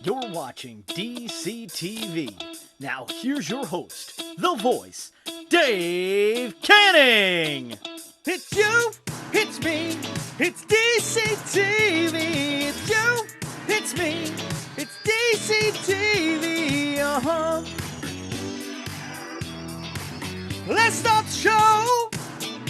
You're watching DCTV. Now here's your host, the voice, Dave Canning. It's you, it's me, it's DCTV. It's you, it's me, it's DCTV. Let's start the show.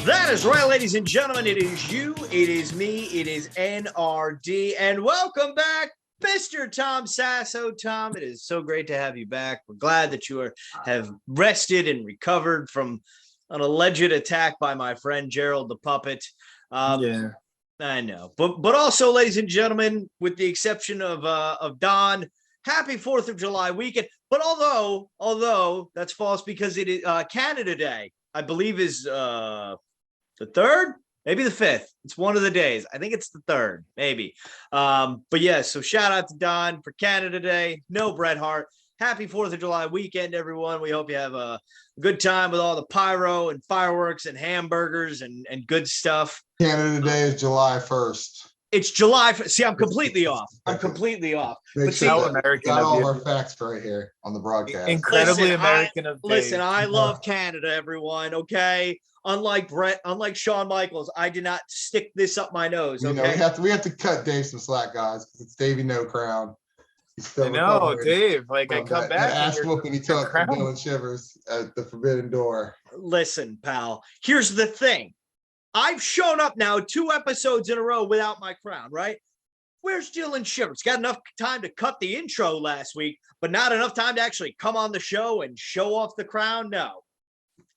That is right, ladies and gentlemen. It is you, it is me, it is NRD, and welcome back, Mr. Tom Sasso. Tom, it is so great to have you back. We're glad that you have rested and recovered from an alleged attack by my friend Gerald the Puppet. Yeah, I know, but also, ladies and gentlemen, with the exception of Don, happy 4th of July weekend. But although that's false because it is Canada Day, I believe is the 3rd, maybe the 5th. It's one of the days. I think it's the 3rd, maybe. But yeah, so shout out to Don for Canada Day. No Bret Hart. Happy 4th of July weekend, everyone. We hope you have a good time with all the pyro and fireworks and hamburgers and good stuff. Canada Day is July 1st. It's July. See, I'm completely off. But see, How American got all of our facts right here on the broadcast. Incredibly American of Dave. Listen, I love Canada, everyone. Okay. Unlike Brett, unlike Shawn Michaels, I did not stick this up my nose. Okay, we have to cut Dave some slack, guys, because it's Davey No Crown. He's still I know, Dave. Like I come back. Ass whooping he took from Dylan Shivers at the Forbidden Door. Listen, pal. Here's the thing. I've shown up now 2 episodes in a row without my crown. Right? Where's Dylan Shivers? Got enough time to cut the intro last week, but not enough time to actually come on the show and show off the crown. No.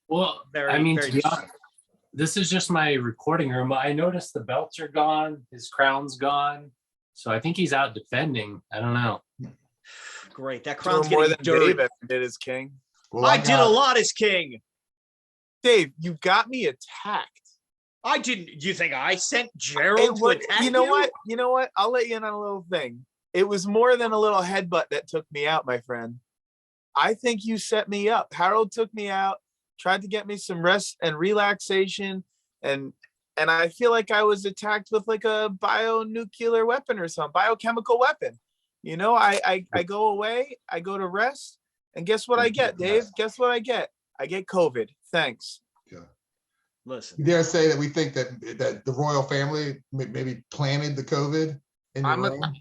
Well, to be honest, this is just my recording room. I noticed the belts are gone. His crown's gone. So I think he's out defending. I don't know. Great. That crown's more getting than dirty. Dave ever did as king. Well, I did a lot as king. Dave, you got me attacked. I didn't. You think I sent Gerald to attack you? You know what? I'll let you in on a little thing. It was more than a little headbutt that took me out, my friend. I think you set me up. Harold took me out, tried to get me some rest and relaxation, and I feel like I was attacked with like a bionuclear weapon or some biochemical weapon. You know, I go away, I go to rest, and guess what I get, Dave? Guess what I get? I get COVID. Thanks. Yeah. Listen. You dare say that we think that the royal family maybe planted the COVID in your room?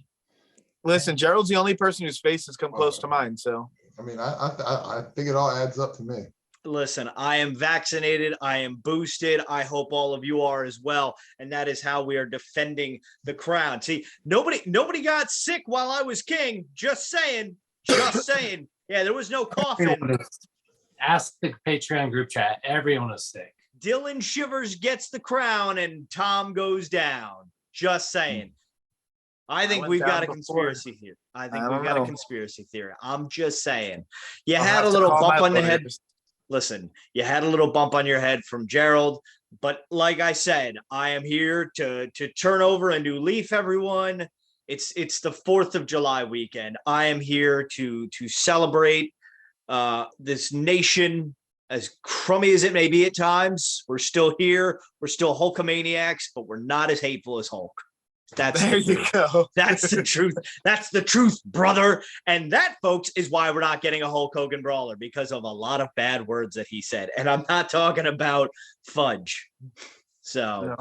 Listen, Gerald's the only person whose face has come close to mine, so. I mean, I think it all adds up to me. Listen, I am vaccinated. I am boosted. I hope all of you are as well. And that is how we are defending the crown. See, nobody got sick while I was king. Just saying. Just saying. Yeah, there was no coughing. Ask the Patreon group chat. Everyone is sick. Dylan Shivers gets the crown and Tom goes down. Just saying. I think we've got a conspiracy here. I think we've got a conspiracy theory. I'm just saying. You had a little bump on the head. Listen, you had a little bump on your head from Gerald, but like I said, I am here to turn over a new leaf, everyone. It's the 4th of July weekend. I am here to celebrate this nation, as crummy as it may be at times. We're still here. We're still Hulkamaniacs, but we're not as hateful as Hulk. There you go. That's the truth. That's the truth, brother. And that, folks, is why we're not getting a Hulk Hogan brawler, because of a lot of bad words that he said. And I'm not talking about fudge. So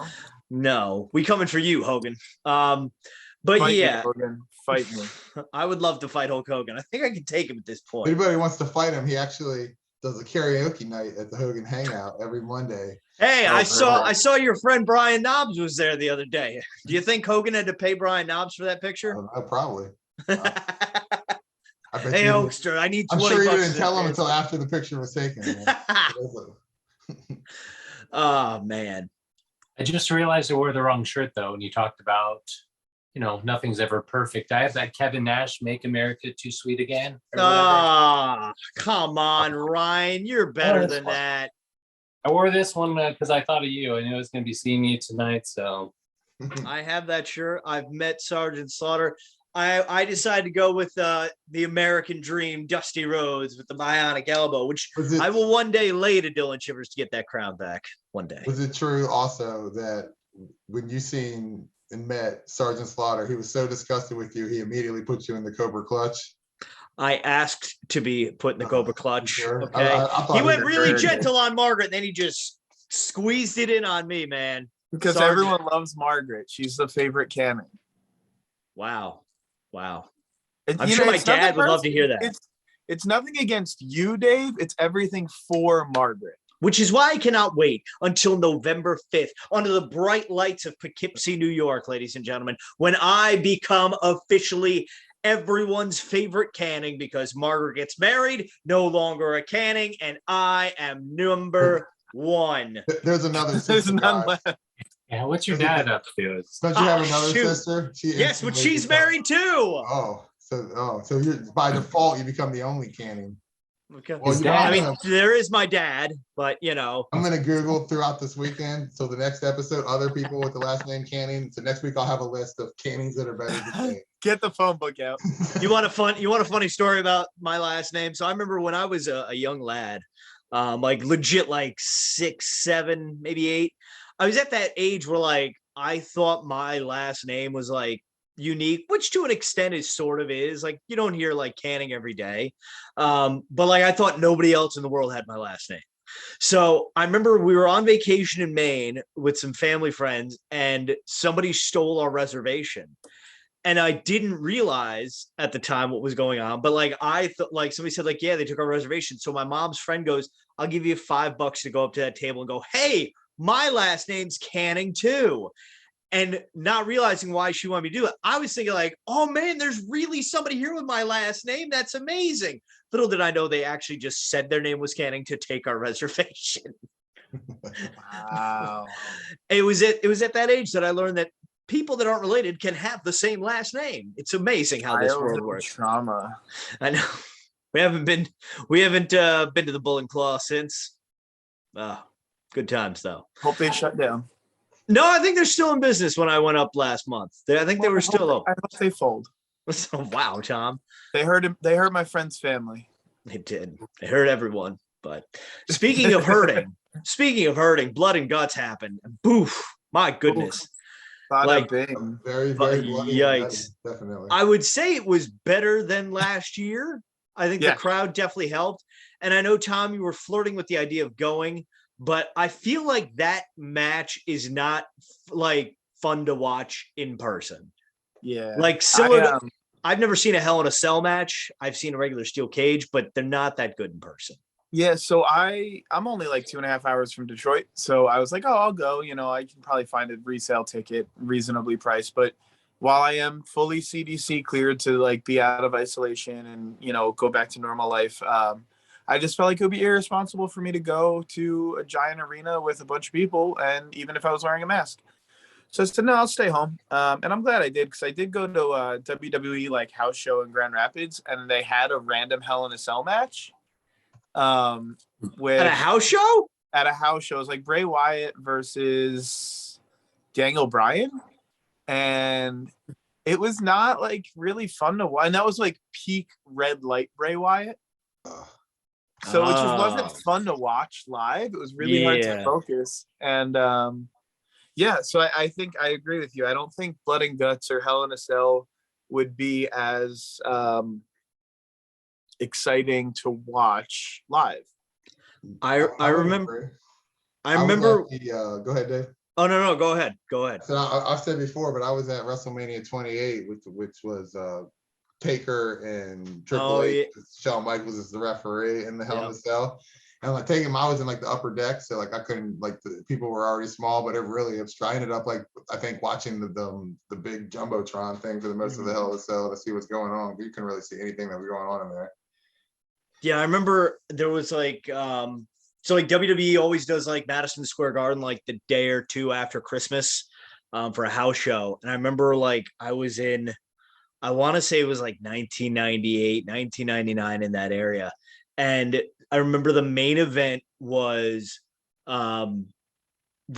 no, we coming for you, Hogan. But Fight yeah, me, Hogan. Fight me. I would love to fight Hulk Hogan. I think I can take him at this point. If anybody wants to fight him, he actually does a karaoke night at the Hogan Hangout every Monday. Hey, I saw your friend Brian Knobs was there the other day. Do you think Hogan had to pay Brian Knobs for that picture? Probably. Hey, Hoaxster, I need 20 I'm sure you bucks didn't tell him until after the picture was taken. Oh, man. I just realized I wore the wrong shirt, though, and you talked about, nothing's ever perfect. I have that Kevin Nash, Make America Too Sweet Again. Oh, come on, Ryan. You're better than that. I wore this one because I thought of you. I knew I was going to be seeing you tonight, so. I have that shirt. I've met Sergeant Slaughter. I decided to go with the American Dream, Dusty Rhodes with the bionic elbow, which I will one day lay to Dylan Shivers to get that crown back one day. Was it true also that when you seen and met Sergeant Slaughter, he was so disgusted with you, he immediately put you in the Cobra Clutch. I asked to be put in the Cobra Clutch. Sure. Okay. I thought He went was really very- gentle on Margaret, and then he just squeezed it in on me, man. Because Sergeant- everyone loves Margaret. She's the favorite canon. Wow. And, I'm you sure know, my it's nothing dad would love to hear personal. that. It's nothing against you, Dave. It's everything for Margaret. Which is why I cannot wait until November 5th, under the bright lights of Poughkeepsie, New York, ladies and gentlemen, when I become officially everyone's favorite Canning, because Margaret gets married, no longer a Canning, and I am number one. There's another There's sister, none guys. left. Yeah, what's your dad up to? Don't you have Oh, another shoot. sister? She Yes, but instantly she's becomes- married too. So you're by default you become the only Canning. Okay. Well, His you know, dad- I mean, there is my dad, but you know. I'm gonna Google throughout this weekend. So the next episode, other people with the last name Canning. So next week I'll have a list of Cannings that are better than me. Get the phone book out. You want a funny story about my last name? So I remember when I was a young lad, like legit like 6, 7, maybe 8. I was at that age where like I thought my last name was like unique, which to an extent is sort of is. Like you don't hear like Canning every day. But like I thought nobody else in the world had my last name. So I remember we were on vacation in Maine with some family friends, and somebody stole our reservation. And I didn't realize at the time what was going on, but like I thought, like somebody said, like, yeah, they took our reservation. So my mom's friend goes, I'll give you $5 to go up to that table and go, hey, my last name's Canning too. And not realizing why she wanted me to do it, I was thinking like, oh man, there's really somebody here with my last name. That's amazing. Little did I know they actually just said their name was Canning to take our reservation. Wow. It was at that age that I learned that people that aren't related can have the same last name. It's amazing how this world Childhood works. Trauma. I know. We haven't been to the Bull and Claw since. Good times though. Hope they shut down. No, I think they're still in business. When I went up last month, I think they were still I open. hope they fold. Wow, Tom. They heard him. They heard my friend's family. They did. They hurt everyone. But speaking of hurting, blood and guts happened. Boof. My goodness. Bada Like- bing. Very, But very bloody. yikes. Definitely. I would say it was better than last year. I think Yeah. the crowd definitely helped. And I know, Tom, you were flirting with the idea of going, but I feel like that match is not like fun to watch in person. Yeah. Like similar I, to, I've never seen a Hell in a Cell match. I've seen a regular steel cage, but they're not that good in person. Yeah, so I'm only like 2.5 hours from Detroit. So I was like, oh, I'll go. You know, I can probably find a resale ticket reasonably priced. But while I am fully CDC cleared to like be out of isolation and, you know, go back to normal life, I just felt like it would be irresponsible for me to go to a giant arena with a bunch of people, and even if I was wearing a mask. So I said, no, I'll stay home. And I'm glad I did, because I did go to a WWE like house show in Grand Rapids, and they had a random Hell in a Cell match. With At a house show? at a house show. It was like Bray Wyatt versus Daniel Bryan. And it was not like really fun to watch. And that was like peak red light Bray Wyatt. So it just wasn't fun to watch live. It was really hard to focus. And yeah, so I think I agree with you. I don't think Blood and Guts or Hell in a Cell would be as exciting to watch live. I would remember. agree. I was remember. at the, go ahead, Dave. Oh no, go ahead. So I've said before, but I was at WrestleMania 28, which was Taker and Triple H. Shawn Michaels is the referee in the Hell in a Cell. And like taking him, I was in like the upper deck, so like I couldn't, like the people were already small, but it really I ended up like I think watching the big jumbotron thing for the most of the Hell in a Cell to see what's going on. You couldn't really see anything that was going on in there. Yeah, I remember there was like so like WWE always does like Madison Square Garden like the day or two after Christmas for a house show. And I remember like I was in, I want to say it was like 1998, 1999 in that area. And I remember the main event was The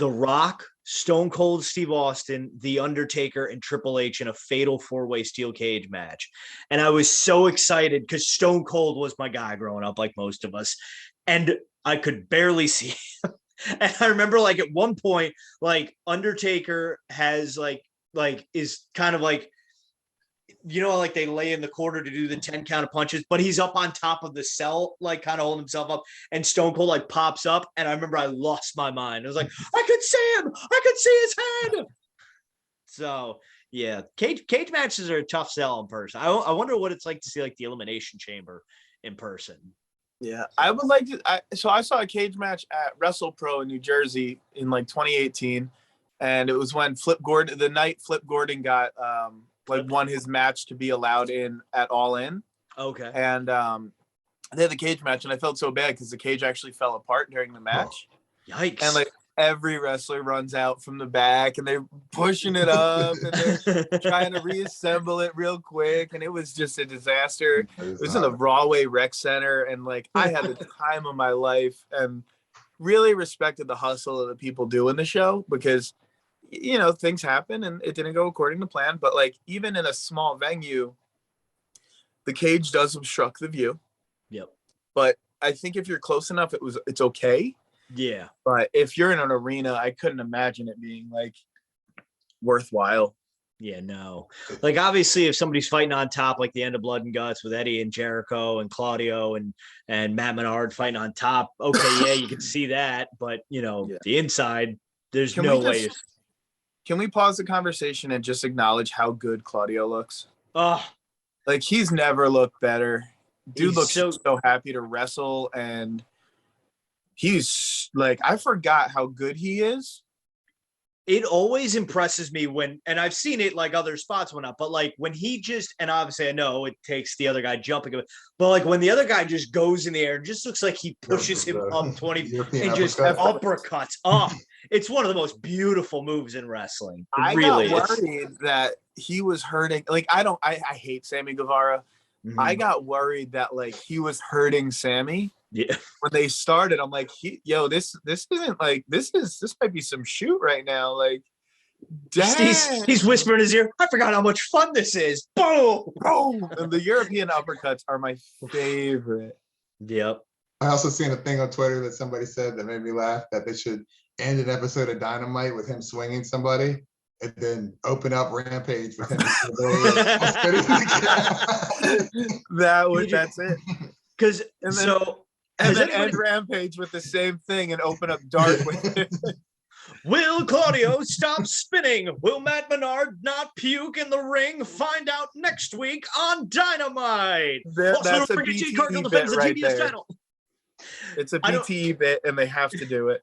Rock, Stone Cold Steve Austin, The Undertaker, and Triple H in a fatal 4-way steel cage match. And I was so excited because Stone Cold was my guy growing up, like most of us. And I could barely see him. And I remember like at one point, like Undertaker has like like is kind of like, you know, like they lay in the corner to do the 10 count of punches, but he's up on top of the cell, like kind of holding himself up, and Stone Cold like pops up. And I remember I lost my mind. I was like, I could see him. I could see his head. So yeah, cage matches are a tough sell in person. I wonder what it's like to see like the Elimination Chamber in person. Yeah, I would like to. So I saw a cage match at WrestlePro in New Jersey in like 2018, and it was when Flip Gordon got like won his match to be allowed in at All In. Okay. And they had the cage match, and I felt so bad because the cage actually fell apart during the match. Yikes. And like every wrestler runs out from the back, and they're pushing it up, and they're trying to reassemble it real quick, and it was just a disaster. It was in the Rawway Rec Center, and like I had the time of my life, and really respected the hustle of the people doing the show, because you know, things happen and it didn't go according to plan. But like even in a small venue, the cage does obstruct the view. Yep. But I think if you're close enough, it's okay. Yeah. But if you're in an arena, I couldn't imagine it being like worthwhile. Yeah, no. Like obviously if somebody's fighting on top, like the end of Blood and Guts with Eddie and Jericho and Claudio and Matt Menard fighting on top, okay, yeah, you can see that. But you know, the inside, there's no way. Can we pause the conversation and just acknowledge how good Claudio looks? Oh, like he's never looked better. Dude looks so happy to wrestle, and he's like, I forgot how good he is. It always impresses me when, and I've seen it like other spots went up, but like when he just, and obviously I know it takes the other guy jumping, but like when the other guy just goes in the air, it just looks like he pushes him up 20 European and just uppercuts up. It's one of the most beautiful moves in wrestling. I got worried that he was hurting. Like I hate Sammy Guevara. Mm-hmm. I got worried that like he was hurting Sammy. Yeah. When they started, I'm like, this isn't like this might be some shoot right now. Like, dang. He's whispering in his ear. I forgot how much fun this is. Boom, boom. And the European uppercuts are my favorite. Yep. I also seen a thing on Twitter that somebody said that made me laugh, that they should end an episode of Dynamite with him swinging somebody, and then open up Rampage with him. That's it. Because and then end Rampage with the same thing and open up Dark with it. Will Claudio stop spinning? Will Matt Menard not puke in the ring? Find out next week on Dynamite. That's a BTE bit right there. Title. It's a BTE bit, and they have to do it.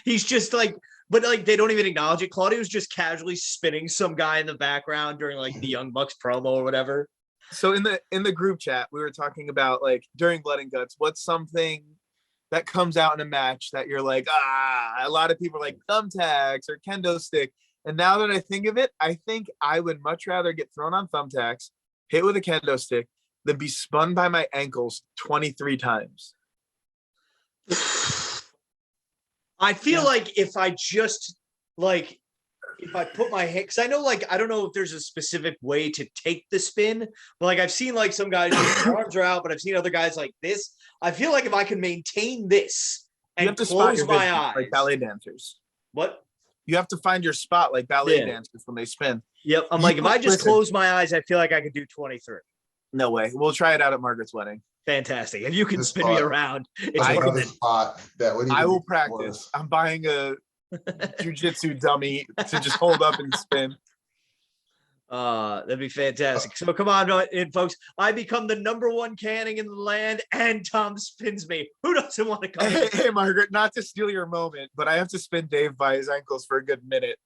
He's just like, but like they don't even acknowledge it. Claudio's just casually spinning some guy in the background during like the Young Bucks promo or whatever. So in the group chat, we were talking about like during Blood and Guts, what's something that comes out in a match that you're like, a lot of people are like thumbtacks or kendo stick. And now that I think of it, I think I would much rather get thrown on thumbtacks, hit with a kendo stick, than be spun by my ankles 23 times. I feel like if I just like, if I put my hand, because I know, like, I don't know if there's a specific way to take the spin, but like I've seen like some guys, their arms are out, but I've seen other guys like this. I feel like if I can maintain this and you have to close my eyes, like ballet dancers. What? You have to find your spot like ballet dancers when they spin. Yep. I'm like, if I just close my eyes, I feel like I could do 23. No way. We'll try it out at Margaret's wedding. Fantastic. If you can spin me around, I will practice. I'm buying a jiu-jitsu dummy to just hold up and spin. That'd be fantastic. So come on in, folks. I become the #1 canning in the land, and Tom spins me. Who doesn't want to come? Hey, Margaret, not to steal your moment, but I have to spin Dave by his ankles for a good minute.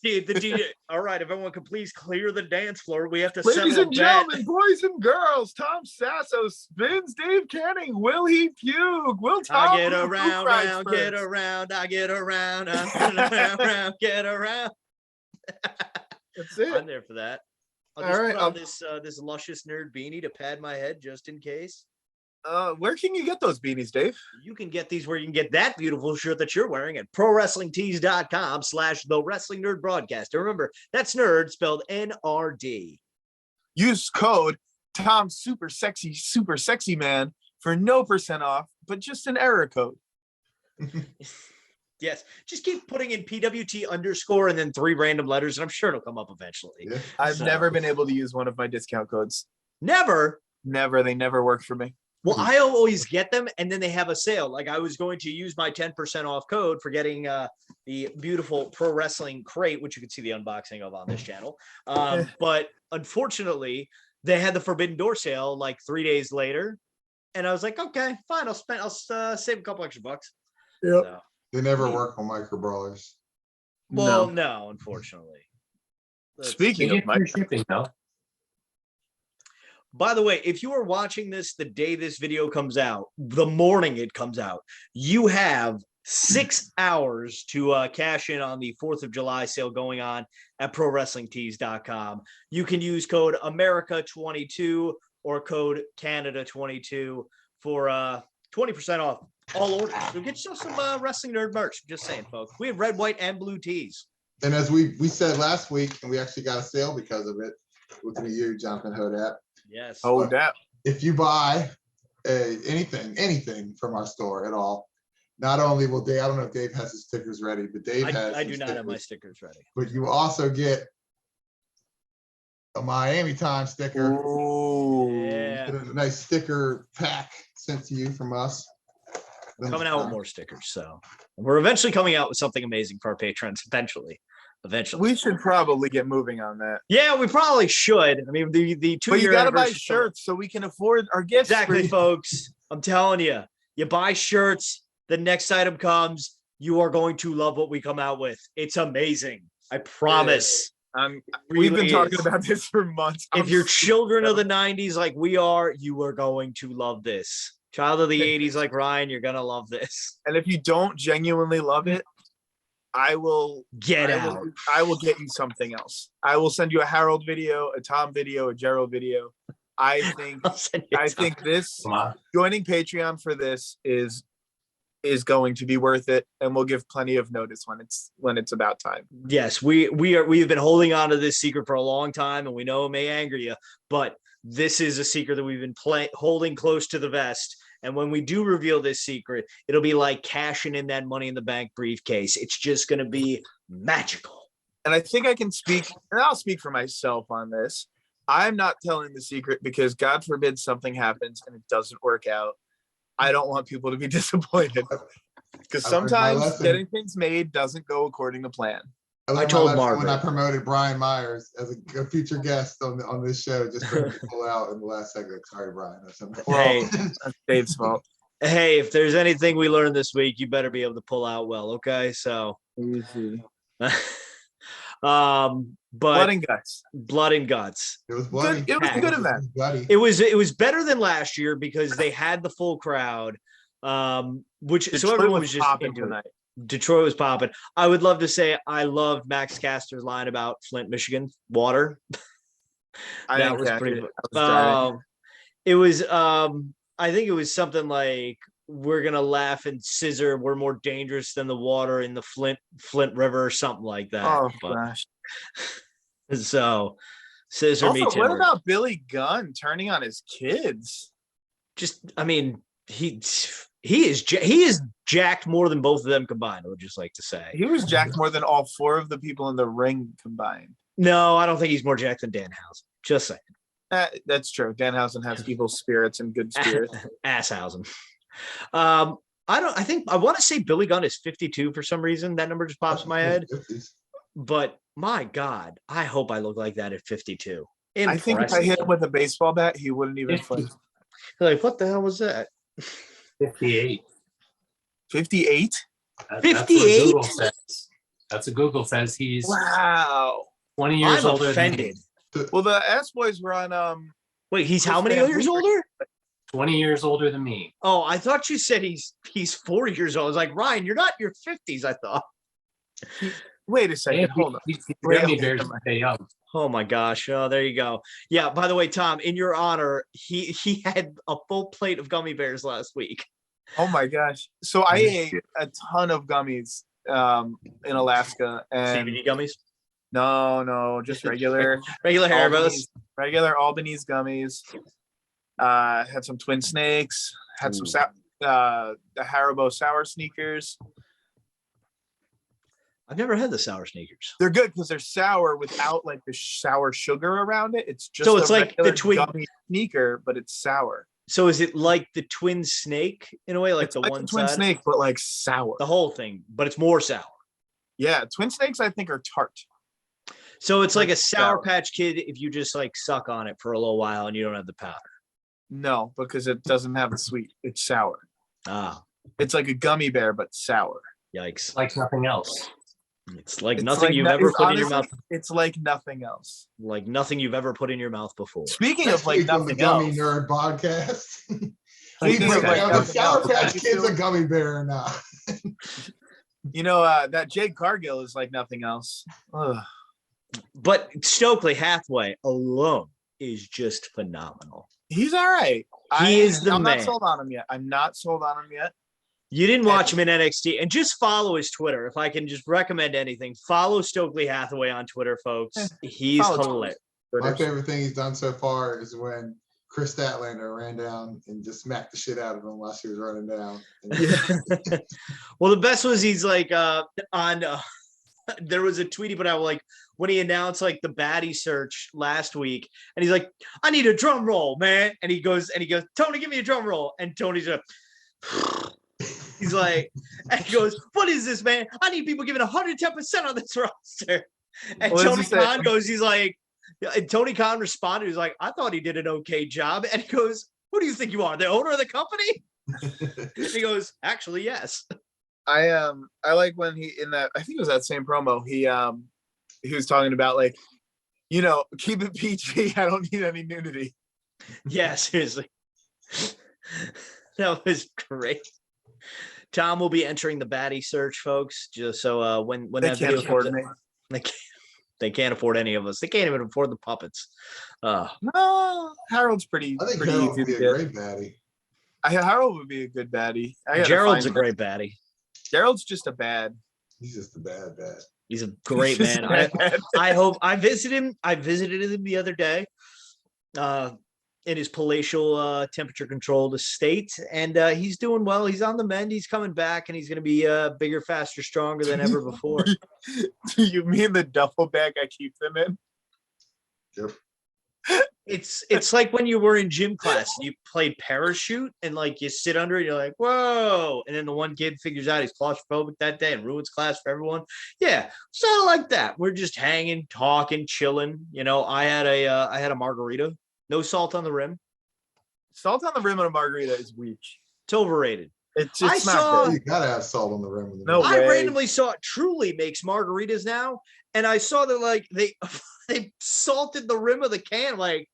The DJ. All right, if everyone could please clear the dance floor. We have to Ladies and gentlemen, boys and girls, Tom Sasso spins Dave Canning. Will he puke? Will Tom I get around, get around, I get around, get around. That's it. I'm there for that. I'll just put on this luscious nerd beanie to pad my head just in case. Where can you get those beanies, Dave? You can get these where you can get that beautiful shirt that you're wearing at prowrestlingtees.com/The Wrestling Nerd Broadcaster. Remember, that's nerd spelled NRD. Use code Tom Super Sexy Man for no % off, but just an error code. Yes. Just keep putting in PWT underscore and then 3 random letters, and I'm sure it'll come up eventually. Yeah. I've never been able to use one of my discount codes. Never. They never work for me. Well, I always get them, and then they have a sale. Like I was going to use my 10% off code for getting the beautiful Pro Wrestling crate, which you can see the unboxing of on this channel. But unfortunately, they had the Forbidden Door sale like 3 days later, and I was like, okay, fine, I'll save a couple extra bucks. Yep. So, They never work on micro brawlers. well, no, unfortunately. Speaking of free shipping, though. By the way, if you are watching this the day this video comes out, the morning it comes out, you have 6 hours to cash in on the 4th of July sale going on at ProWrestlingTees.com. You can use code America22 or code Canada22 for 20% off all orders. So get yourself some Wrestling Nerd merch. Just saying, folks. We have red, white, and blue tees. And as we said last week, and we actually got a sale because of it, with you, Jonathan Hodat. Yes. Oh, that. If you buy anything from our store at all, not only will Dave, I don't know if Dave has his stickers ready, but Dave has. I do not have my stickers ready. But you also get a Miami Time sticker. Oh, yeah. A nice sticker pack sent to you from us. Coming out with more stickers, so we're eventually coming out with something amazing for our patrons. Eventually. We should probably get moving on that. Yeah, we probably should. I mean, the 2-year. But you got to buy shirts so we can afford our gifts. Exactly, folks. I'm telling you, you buy shirts. The next item comes. You are going to love what we come out with. It's amazing. I promise. We've been talking about this for months. If you're children of the 90s like we are, you are going to love this. Child of the 80s like Ryan, you're going to love this. And if you don't genuinely love it, I will get you something else. I will send you a Harold video, a Tom video, a Gerald video. I think this joining Patreon for this is going to be worth it, and we'll give plenty of notice when it's about time. Yes, we have been holding on to this secret for a long time, and we know it may anger you, but this is a secret that we've been holding close to the vest. And when we do reveal this secret, it'll be like cashing in that Money in the Bank briefcase. It's just going to be magical. And I think I can speak, and I'll speak for myself on this. I'm not telling the secret because God forbid something happens and it doesn't work out. I don't want people to be disappointed because sometimes getting things made doesn't go according to plan. I told Margaret when I promoted Brian Myers as a future guest on this show, just to pull out in the last segment. Sorry, Brian. Hey, that's Dave's fault. Hey, if there's anything we learned this week, you better be able to pull out well. Okay, so easy. But blood and guts. Blood and guts. It was bloody. It was a good event. It was better than last year because they had the full crowd. Which Detroit so everyone was just popping tonight. Detroit was popping. I would love to say I loved Max Caster's line about Flint, Michigan water. That was pretty. It was. I think it was something like, "We're gonna laugh and scissor. We're more dangerous than the water in the Flint River," or something like that. Oh gosh. So, scissor also, me too. what about Billy Gunn turning on his kids? Just, I mean, he is jacked more than both of them combined. I would just like to say he was jacked more than all 4 of the people in the ring combined. No, I don't think he's more jacked than Danhausen. Just saying. That's true. Danhausen has evil spirits and good spirits. Asshausen. I want to say Billy Gunn is 52 for some reason. That number just pops in my head. But my God, I hope I look like that at 52. I think if I hit him with a baseball bat, he wouldn't even flinch. Like, what the hell was that? 58. 58? 58? That's what Google says. He's 20 years older offended. than me. Well, the S Boys were on Wait, he's how many years older? 20 years older than me. Oh, I thought you said he's 4 years old. I was like, Ryan, you're not in your 50s, I thought. Wait a second. Hold on. Oh my gosh. Oh, there you go. Yeah, by the way, Tom, in your honor, he had a full plate of gummy bears last week. Oh my gosh. So I ate a ton of gummies in Alaska. And CBD gummies? No, just regular Haribo's. Regular Albanese gummies. Had some Twin Snakes, had some the Haribo sour sneakers. I've never had the sour sneakers. They're good because they're sour without like the sour sugar around it. It's just so it's like the twin gummy sneaker, but it's sour. So is it like the twin snake in a way, like it's the like one the twin side? snake, but like sour. The whole thing, but it's more sour. Yeah, twin snakes I think are tart. So it's like a Sour Patch Kid if you just like suck on it for a little while and you don't have the powder. No, because it doesn't have the sweet. It's sour. Ah, It's like a gummy bear, but sour. yikes! Like nothing else. It's like It's nothing like you've ever put in your honestly, mouth. It's like nothing else. Like nothing you've ever put in your mouth before. Speaking of like From the nothing Gummy else, Nerd podcast. Like We this break guy. down if Sour Patch Kid's a gummy bear or not. you know that Jade Cargill is like nothing else. Ugh. But Stokely Hathaway alone is just phenomenal. He's all right. Is the I'm man. not sold on him yet. I'm not sold on him yet. You didn't watch him in NXT, and just follow his Twitter. If I can just recommend anything, follow Stokely Hathaway on Twitter, folks. He's Follow hilarious. My favorite thing he's done so far is when Chris Statlander ran down and just smacked the shit out of him while she was running down. Well, the best was he's like there was a tweet he put out like when he announced like the baddie search last week, and he's like, I need a drum roll, man. And he goes, Tony, give me a drum roll. And Tony's like, he's like, and he goes, what is this, man? I need people giving 110% on this roster. And What does Tony he say? Khan goes, he's like, and Tony Khan responded, he's like, I thought he did an okay job. And he goes, who do you think you are, the owner of the company? And he goes, actually, yes. I like when he in that, I think it was that same promo, he was talking about like, you know, keep it PG. I don't need any nudity. Yeah, seriously. That was great. Tom will be entering the baddie search, folks. Just so when They that can't video afford comes me. out, they can't afford any of us. They can't even afford the puppets. No, Harold's pretty. I think pretty Harold easy would be to a get. great baddie. Harold would be a good baddie. Gerald's a great baddie. Gerald's just a bad. He's just a bad. He's a great man. I hope I visited him. I visited him the other day in his palatial temperature controlled estate, and he's doing well. He's on the mend. He's coming back, and he's going to be bigger, faster, stronger than ever before. Do you mean the duffel bag I keep them in? Yep. It's like when you were in gym class and you played parachute and like you sit under it, you're like, whoa. And then the one kid figures out he's claustrophobic that day and ruins class for everyone. Yeah. So like that. We're just hanging, talking, chilling. You know, I had a margarita, no salt on the rim. Salt on the rim on a margarita is weak. It's overrated. It's I not saw- good. You gotta have salt on the rim. No I way. randomly saw Truly makes margaritas now. And I saw that like they salted the rim of the can. Like,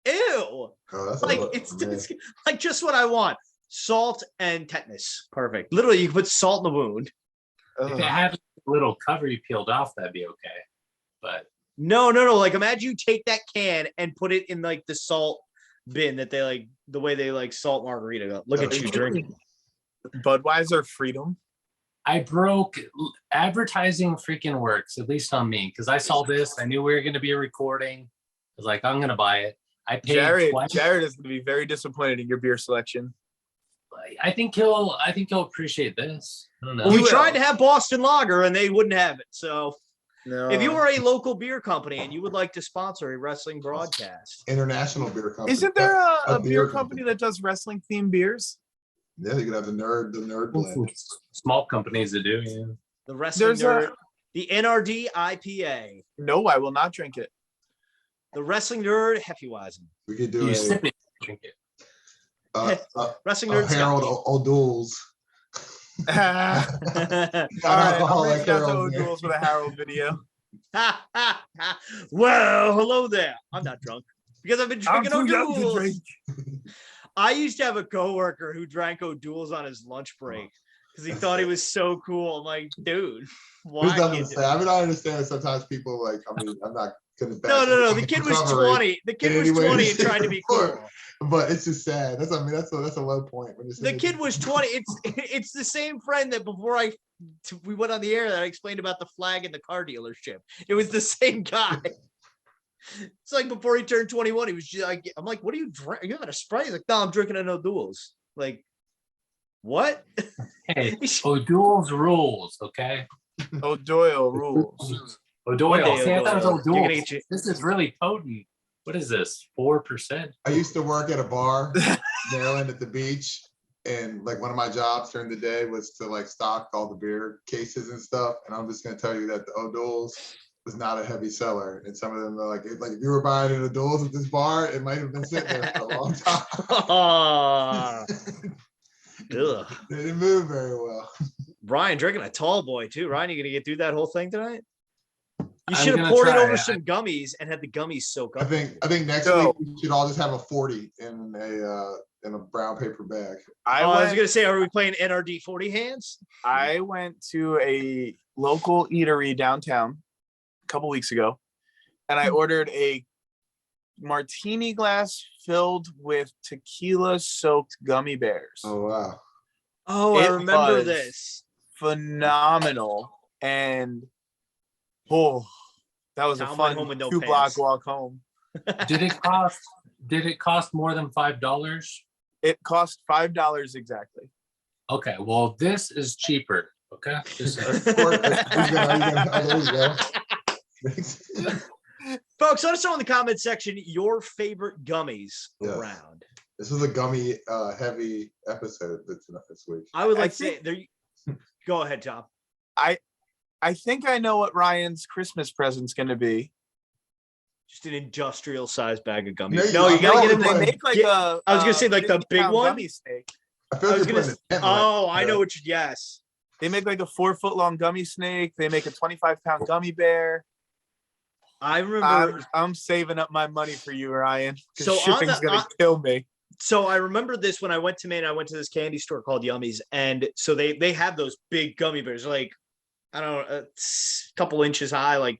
ew. Oh, that's Like it's like just what I want. Salt and tetanus. Perfect. Literally, you can put salt in the wound. If it had a little cover you peeled off, that'd be okay. But No. Like imagine you take that can and put it in like the salt bin that they like the way they like salt margarita. Look at you drinking. Budweiser Freedom. I broke advertising freaking works, at least on me, because I saw this. I knew we were going to be recording. I was like, I'm going to buy it. I paid Jared is going to be very disappointed in your beer selection. I think he'll appreciate this. I don't know. We tried to have Boston Lager and they wouldn't have it. So No. if you were a local beer company and you would like to sponsor a wrestling broadcast, international beer company. Isn't there a beer beer company that does wrestling themed beers? Yeah, you could have the nerd blend. Small companies that do, yeah. the wrestling There's nerd, the NRD IPA, No, I will not drink it. the wrestling nerd Hefeweizen, We could do You a sip it, drink it. wrestling nerd Harold Scotty. O'Doul's. All right, I'm reaching out to O'Doul's for the Harold video. Well, hello there. I'm not drunk because I've been drinking O'Doul's. I used to have a coworker who drank O'Doul's on his lunch break because he thought he was so cool. I'm like, dude, why? There's nothing to say. I mean, I understand that sometimes people like. I mean, I'm not gonna. No. The kid was 20. The kid was 20 and trying to be cool. But it's just sad. That's a low point. When The kid was 20. It's the same friend that before we went on the air that I explained about the flag in the car dealership. It was the same guy. It's like before he turned 21, he was just like, I'm like, what are you drinking? Are you having a Sprite? He's like, no, I'm drinking an O'Doul's. Like, what? Hey, O'Doul's rules, okay? O'Doyle rules. O'Doyle. See, I thought it was O'Doyle. O'Doyle. This is really potent. What is this? 4%? I used to work at a bar, Maryland, at the beach, and like one of my jobs during the day was to like stock all the beer cases and stuff. And I'm just gonna tell you that the O'Doyle's was not a heavy seller, and some of them are like if you were buying an O'Doyle's at this bar, it might have been sitting there for a long time. Ugh. They didn't move very well. Ryan drinking a tall boy too. Ryan, you gonna get through that whole thing tonight? You I'm should have gonna poured it try. over some gummies and had the gummies soak up. I think next week we should all just have a 40 in a brown paper bag. I was gonna say, are we playing NRD 40 hands? I went to a local eatery downtown a couple weeks ago, and I ordered a martini glass filled with tequila soaked gummy bears. Oh wow. Oh, I remember was this. Phenomenal. And that was Tom a went fun home with no 2-block pants. walk home. Did it cost more than $5? It cost $5 exactly. Okay, well, this is cheaper. Okay. Just Folks, let us know in the comment section your favorite gummies around. This was a gummy heavy episode this week. I would like to say there. Go ahead, Tom. I think I know what Ryan's Christmas present's going to be. Just an industrial sized bag of gummies. No, you gotta get them. them. They make like a. I was gonna say like the big one. Gummy snake. I feel like you're putting a tent on Oh, that. I know what you. Yes. They make like a 4-foot-long gummy snake. They make a 25-pound gummy bear. I remember. I'm saving up my money for you, Ryan. So So shipping's gonna kill me. So I remember this when I went to Maine. I went to this candy store called Yummies, and so they have those big gummy bears, like I don't know, a couple inches high, like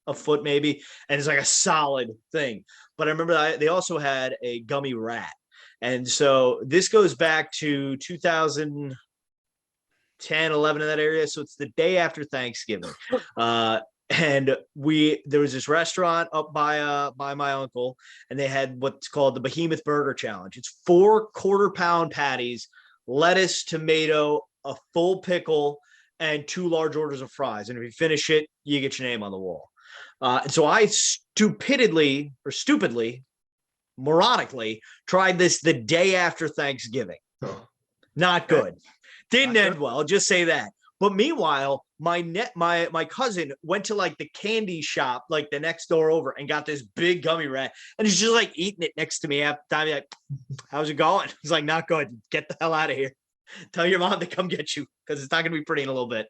a foot maybe, and it's like a solid thing. But I remember they also had a gummy rat, and so this goes back to 2010, 11 in that area. So it's the day after Thanksgiving. And there was this restaurant up by my uncle, and they had what's called the Behemoth Burger Challenge. It's 4 quarter-pound patties, lettuce, tomato, a full pickle, and 2 large orders of fries. And if you finish it, you get your name on the wall. And so I stupidly, moronically, tried this the day after Thanksgiving. Not good. Didn't end well. Just say that. But meanwhile, my cousin went to like the candy shop, like the next door over, and got this big gummy rat, and he's just like eating it next to me. After time, like, how's it going? He's like, not good. Get the hell out of here. Tell your mom to come get you because it's not gonna be pretty in a little bit.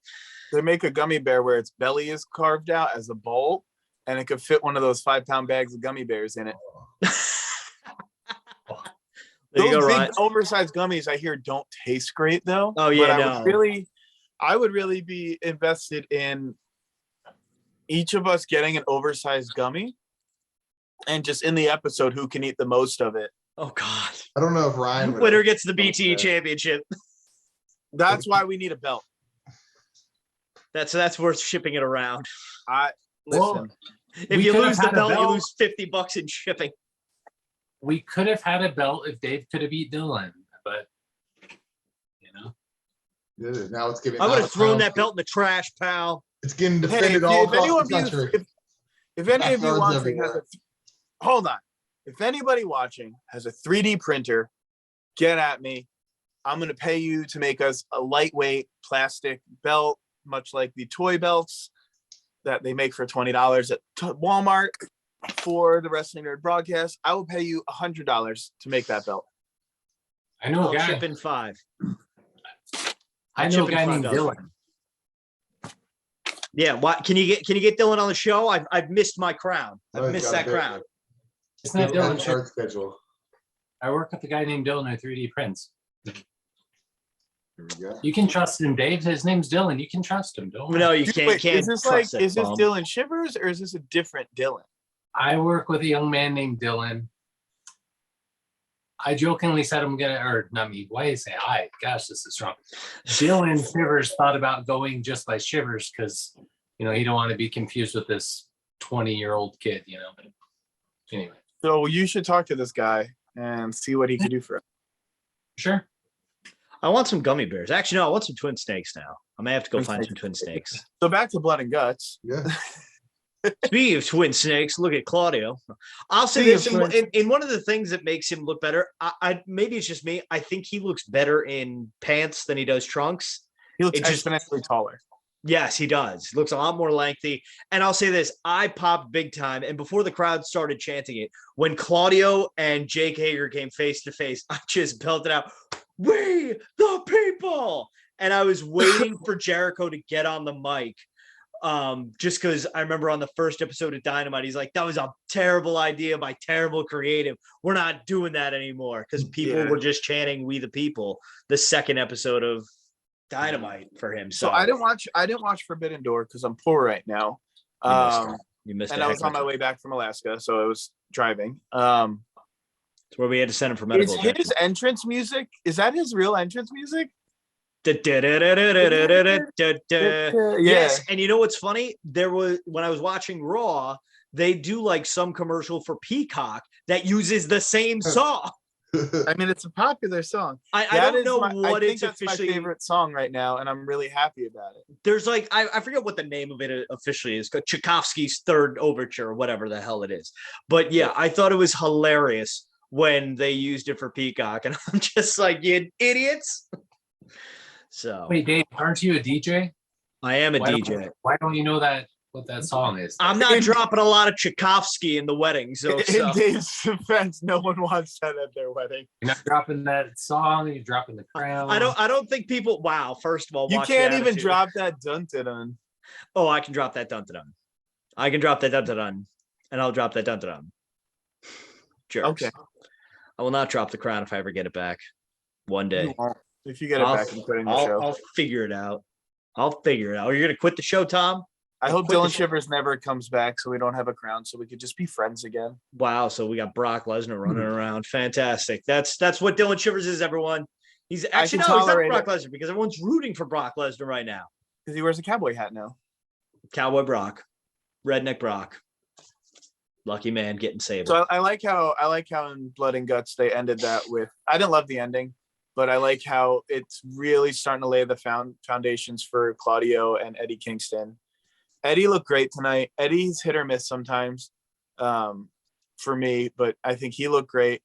They make a gummy bear where its belly is carved out as a bowl, and it could fit one of those 5-pound bags of gummy bears in it. Those big oversized gummies I hear don't taste great though. Oh yeah, but I would really be invested in each of us getting an oversized gummy, and just in the episode, who can eat the most of it. Oh God! I don't know if Ryan would. Winner gets the BT championship. That's why we need a belt. That's worth shipping it around. Listen. If you lose the belt, you lose $50 in shipping. We could have had a belt if Dave could have beat Dylan, but you know. Now it's giving. I would have thrown that belt in the trash, pal. It's getting defended all across the country. If any of you watching has hold on. If anybody watching has a 3D printer, get at me. I'm going to pay you to make us a lightweight plastic belt, much like the toy belts that they make for $20 at Walmart for the Wrestling N.R.D broadcast. I will pay you $100 to make that belt. I know a guy. Shipping 5. I know a guy named Dylan. Yeah, what can you get Dylan on the show? I've missed my crown. I've missed that crown. It's not Dylan. Schedule. I work with a guy named Dylan at 3D Prints. Here we go. You can trust him, Dave. His name's Dylan. You can trust him. Don't No, you can't. Is this Dylan Shivers or is this a different Dylan? I work with a young man named Dylan. I jokingly said I'm gonna, or not me. Why do you say I? Gosh, this is wrong. Dylan Shivers thought about going just by Shivers because he don't want to be confused with this 20-year-old kid. But anyway. So you should talk to this guy and see what he can do for us. Sure. I want some gummy bears. Actually, no, I want some twin snakes now. I may have to go find some twin snakes. So back to blood and guts. Yeah. Speaking of twin snakes, look at Claudio. I'll say this in one of the things that makes him look better. I maybe it's just me. I think he looks better in pants than he does trunks. He looks exponentially taller. Yes, he does. He looks a lot more lengthy. And I'll say this, I popped big time. And before the crowd started chanting it, when Claudio and Jake Hager came face to face, I just belted out, "We the people!" And I was waiting for Jericho to get on the mic. Just because I remember on the first episode of Dynamite, he's like, "That was a terrible idea by terrible creative. We're not doing that anymore." Because people were just chanting "We the people" the second episode of Dynamite for him. So I didn't watch Forbidden Door because I'm poor right now. You missed and I was on my way back from Alaska, so I was driving. It's where we had to send him for medical. Is his entrance music? Is that his real entrance music? Yes, and you know what's funny? There was when I was watching Raw, they do like some commercial for Peacock that uses the same song. I mean, it's a popular song. I don't know what it's that's officially. My favorite song right now, and I'm really happy about it. There's like I forget what the name of it officially is. Tchaikovsky's Third Overture, or whatever the hell it is. But yeah, I thought it was hilarious when they used it for Peacock, and I'm just like, you idiots. So wait, Dave, aren't you a DJ? I am a DJ. Why don't you know what that song is? I'm not dropping a lot of Tchaikovsky in the wedding. So in Dave's defense, no one wants that at their wedding. You're not dropping that song. You're dropping the crown. I don't think people. Wow. First of all, you can't even drop that dun-dun. Oh, I can drop that dun-dun. I can drop that dun-dun, and I'll drop that dun-dun. Jerks. Okay. I will not drop the crown if I ever get it back. One day. If you get it back and quitting the show. I'll figure it out. Are you going to quit the show, Tom? I hope Dylan Shivers never comes back so we don't have a crown so we could just be friends again. Wow. So we got Brock Lesnar running around. Fantastic. That's what Dylan Shivers is, everyone. He's actually he's not Brock Lesnar because everyone's rooting for Brock Lesnar right now. Because he wears a cowboy hat now. Cowboy Brock. Redneck Brock. Lucky man getting saved. So I like how in Blood and Guts they ended that with. I didn't love the ending, but I like how it's really starting to lay the foundations for Claudio and Eddie Kingston. Eddie looked great tonight. Eddie's hit or miss sometimes for me, but I think he looked great.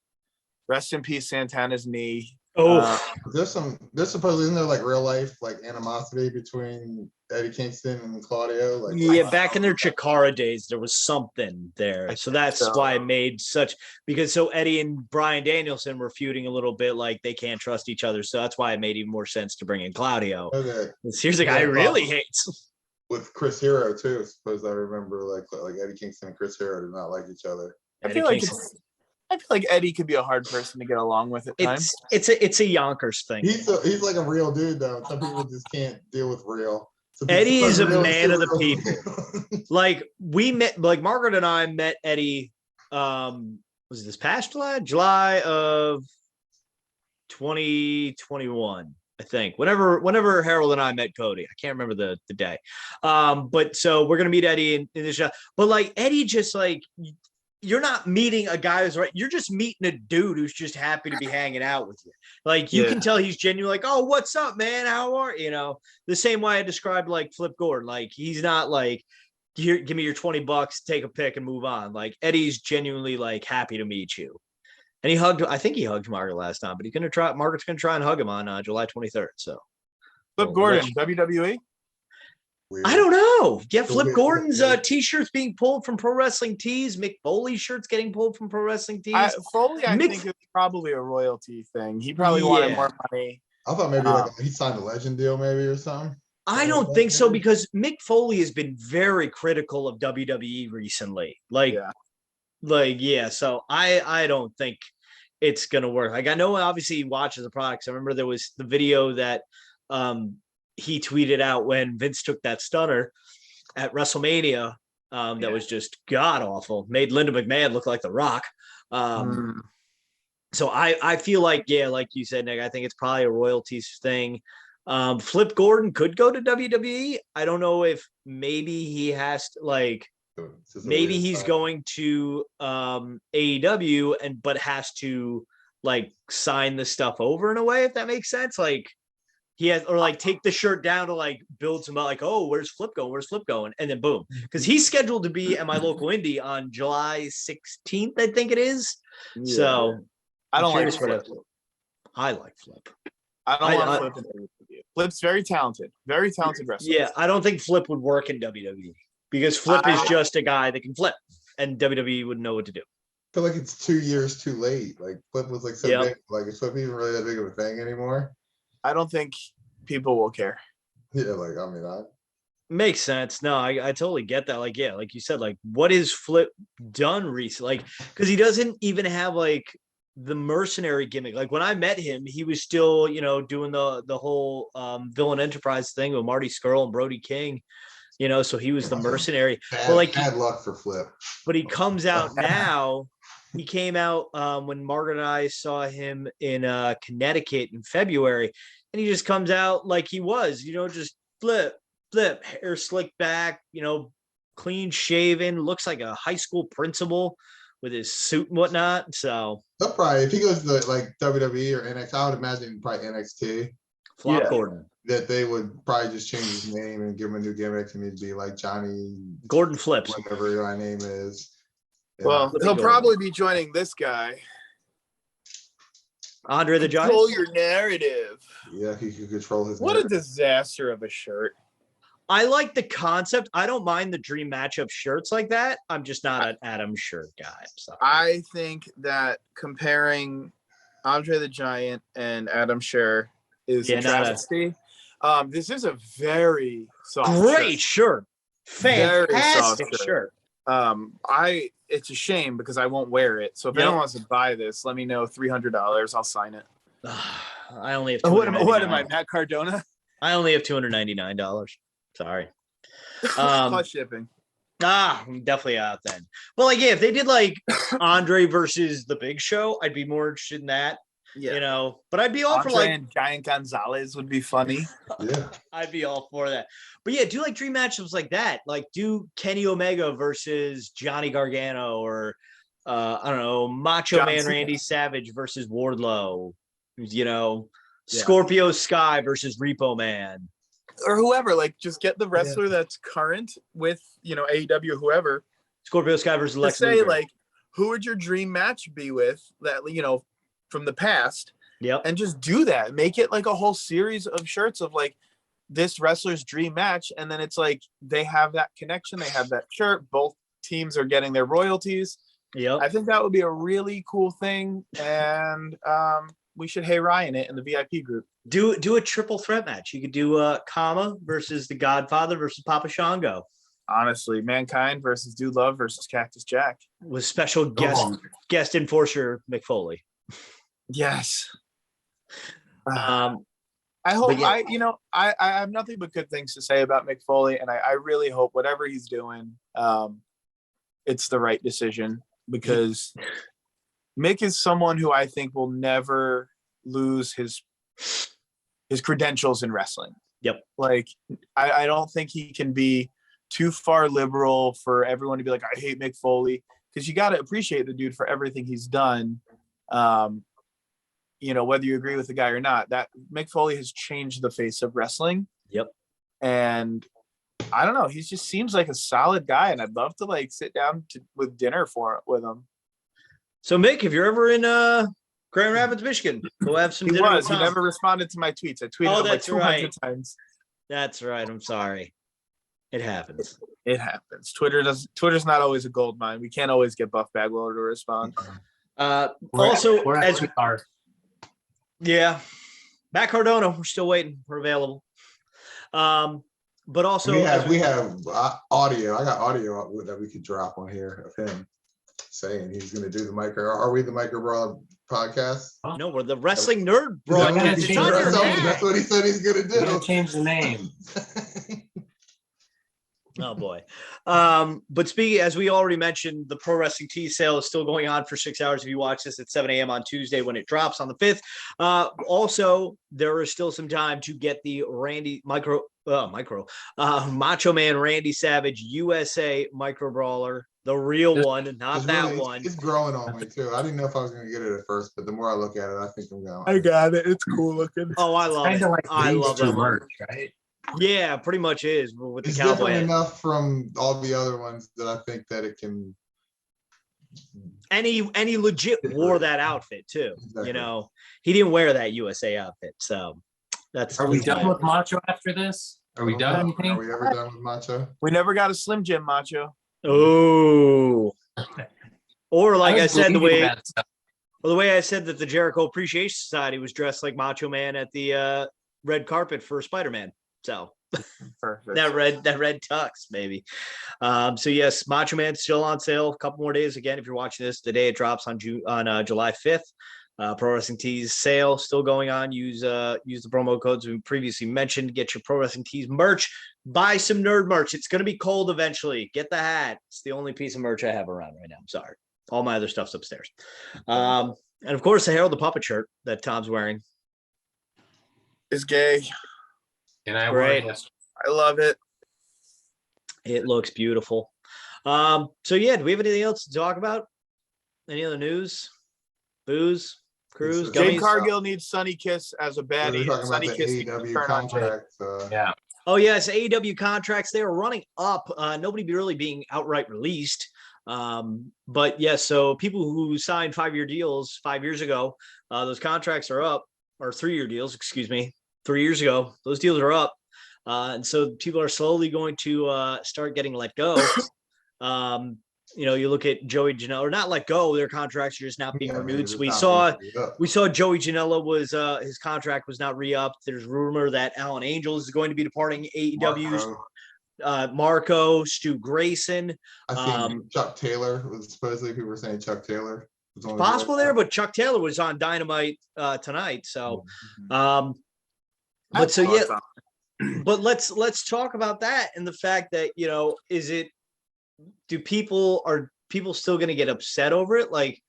Rest in peace, Santana's knee. There's supposedly, isn't there like real life like animosity between Eddie Kingston and Claudio? Like, yeah, back in their Chikara days, there was something there. So that's why it made because Eddie and Bryan Danielson were feuding a little bit, like they can't trust each other. So that's why it made even more sense to bring in Claudio. Okay. Here's a guy I really hates. With Chris Hero too, I suppose I remember like Eddie Kingston and Chris Hero did not like each other. I feel like Eddie could be a hard person to get along with at times. It's a Yonkers thing. He's like a real dude though. Some people just can't deal with real. Eddie is a man of the people. Like we met, like Margaret and I met Eddie. Was it this past July of 2021? I think whenever Harold and I met Cody, I can't remember the day. But so we're gonna meet Eddie in this show. But like Eddie, just like you're not meeting a guy who's right. You're just meeting a dude who's just happy to be hanging out with you. Like you can tell he's genuine. Like, oh, what's up, man? How are you? Know the same way I described like Flip Gordon. Like he's not like, here, give me your $20, take a pic and move on. Like Eddie's genuinely like happy to meet you. And I think he hugged Margaret last time, but Margaret's going to try and hug him on July 23rd. So Flip Gordon, WWE? Weird. I don't know. Yeah, Flip Gordon's t-shirts being pulled from Pro Wrestling Tees. Mick Foley's shirts getting pulled from Pro Wrestling Tees. Foley, I think it's probably a royalty thing. He probably wanted more money. I thought maybe he signed a legend deal maybe or something. I don't think so because Mick Foley has been very critical of WWE recently. So I don't think it's gonna work. Like I know obviously he watches the products. I remember there was the video that he tweeted out when Vince took that stunner at WrestleMania that was just god awful. Made Linda McMahon look like The Rock. So I feel like like you said, Nick, I think it's probably a royalties thing. Flip Gordon could go to WWE. I don't know if maybe he has to maybe he's going to AEW but has to like sign the stuff over in a way, if that makes sense. Like he has, or like take the shirt down to like build some, like, oh, where's Flip going? Where's Flip going? And then boom. Because he's scheduled to be at my local indie on July 16th, I think it is. Yeah. So I don't like Flip. I like Flip. I don't want Flip in WWE. Flip's very talented wrestler. Yeah, I don't think Flip would work in WWE because Flip is just a guy that can flip, and WWE wouldn't know what to do. I feel like it's 2 years too late. Like Flip was like so big. Like is Flip even really that big of a thing anymore? I don't think people will care. Yeah, like I mean, makes sense. No, I totally get that. Like, yeah, like you said, like what is Flip done recently? Like, because he doesn't even have like the mercenary gimmick. Like when I met him, he was still, you know, doing the whole Villain Enterprise thing with Marty Scurll and Brody King, you know, so he was the mercenary. But like bad luck for Flip. But he comes out now. He came out when Margaret and I saw him in Connecticut in February, and he just comes out like he was, you know, just flip, hair slicked back, you know, clean shaven, looks like a high school principal with his suit and whatnot. So they'll probably, if he goes to like WWE or NXT, I would imagine probably NXT. Flop Gordon. That they would probably just change his name and give him a new gimmick, and he'd be like Johnny Gordon Flips, whatever my name is. Yeah. Well, he'll probably be joining this guy, Andre the Giant. Control your narrative. Yeah, he could control his. What narrative. A disaster of a shirt. I like the concept. I don't mind the dream matchup shirts like that. I'm just not an Adam shirt guy. I think that comparing Andre the Giant and Adam Scher is a travesty. This is a very soft great shirt. Fantastic shirt. It's a shame because I won't wear it. So if anyone wants to buy this, let me know. $300. I'll sign it. I only have what am I, Matt Cardona? I only have $299. Sorry. Plus shipping. I'm definitely out then. But like, yeah, if they did like Andre versus the Big Show, I'd be more interested in that. Yeah. You know, but I'd be all Andre for like and Giant Gonzalez would be funny. Yeah. I'd be all for that. But yeah, do like dream matchups like that. Like do Kenny Omega versus Johnny Gargano, or I don't know, Macho Man Randy Savage versus Wardlow. You know, Scorpio Sky versus Repo Man. Or whoever, like just get the wrestler that's current with, you know, AEW or whoever. Scorpio Sky versus Lex Luthor. Say like, who would your dream match be with that, you know, from the past? Yep. And just do that. Make it like a whole series of shirts of like this wrestler's dream match. And then it's like they have that connection. They have that shirt. Both teams are getting their royalties. Yep. I think that would be a really cool thing. And we should Hey Ryan it in the VIP group. Do a triple threat match. You could do Kama versus the Godfather versus Papa Shango. Honestly, Mankind versus Dude Love versus Cactus Jack. With special guest enforcer McFoley. Yes. I hope I have nothing but good things to say about McFoley, and I really hope whatever he's doing, it's the right decision, because Mick is someone who I think will never lose his credentials in wrestling. Yep. Like I don't think he can be too far liberal for everyone to be like, I hate Mick Foley, because you got to appreciate the dude for everything he's done. You know, whether you agree with the guy or not, that Mick Foley has changed the face of wrestling. Yep. And I don't know, he just seems like a solid guy, and I'd love to like sit down with dinner with him. So Mick, if you're ever in Grand Rapids, Michigan, go have some dinner. He never responded to my tweets. I tweeted him like 200 times. That's right. I'm sorry. It happens. It happens. Twitter's not always a gold mine. We can't always get Buff Bagwell to respond. Also, as we are. Yeah, Matt Cardona, we're still waiting. We're available. But also we have audio. I got audio that we could drop on here of him saying he's going to do the micro. Are we the Micro Brawl podcast? No, we're the Wrestling Nerd broadcast. That's what he said he's going to do. We're change the name. Oh boy. But speaking, as we already mentioned, the Pro Wrestling Tee sale is still going on for 6 hours if you watch this at 7 a.m. on Tuesday when it drops on the 5th. Also, there is still some time to get the Macho Man Randy Savage USA Micro Brawler The real one, not that really, one. It's growing on me too. I didn't know if I was going to get it at first, but the more I look at it, I think I'm going. I got it. It's cool looking. Oh, I love it. Like I love the it. merch, right? Yeah, pretty much is with It's the cowboy. different enough from all the other ones that I think that it can. Any legit wore that outfit too. Exactly. You know, he didn't wear that USA outfit, so that's. Are we done with Macho after this? Are we done? Are we ever done with Macho? We never got a Slim Jim Macho. Oh. Or like I said, the way I said that the Jericho Appreciation Society was dressed like Macho Man at the red carpet for Spider-Man. So Perfect. that red tux, maybe. So yes, Macho Man's still on sale. A couple more days again. If you're watching this, the day it drops on July 5th. Pro Wrestling Tees sale still going on. Use the promo codes we previously mentioned. Get your Pro Wrestling Tees merch. Buy some nerd merch. It's gonna be cold eventually. Get the hat. It's the only piece of merch I have around right now. I'm sorry. All my other stuff's upstairs. And of course, the Harold the Puppet shirt that Tom's wearing is gay. And I love it. It looks beautiful. So yeah, do we have anything else to talk about? Any other news? Booze? Cruise? Jade Gummies? Cargill needs Sunny Kiss as a baddie. Talking Sunny about Kiss the AEW contracts. Yeah. Oh yes, AEW contracts. They are running up. Nobody really being outright released. But yes, so people who signed 5-year deals 5 years ago, those contracts are up, or 3-year deals, excuse me, 3 years ago, those deals are up. And so people are slowly going to start getting let go. You know, you look at Joey Janela, or not let go, their contracts are just not being renewed. So we saw Joey Janela was his contract was not re-upped. There's rumor that Alan Angels is going to be departing AEW's. Marco, Stu Grayson. I think Chuck Taylor was supposedly, people were saying Chuck Taylor was on possible there, but Chuck Taylor was on Dynamite tonight. So but so yeah, but let's talk about that and the fact that, you know, are people still going to get upset over it? Like,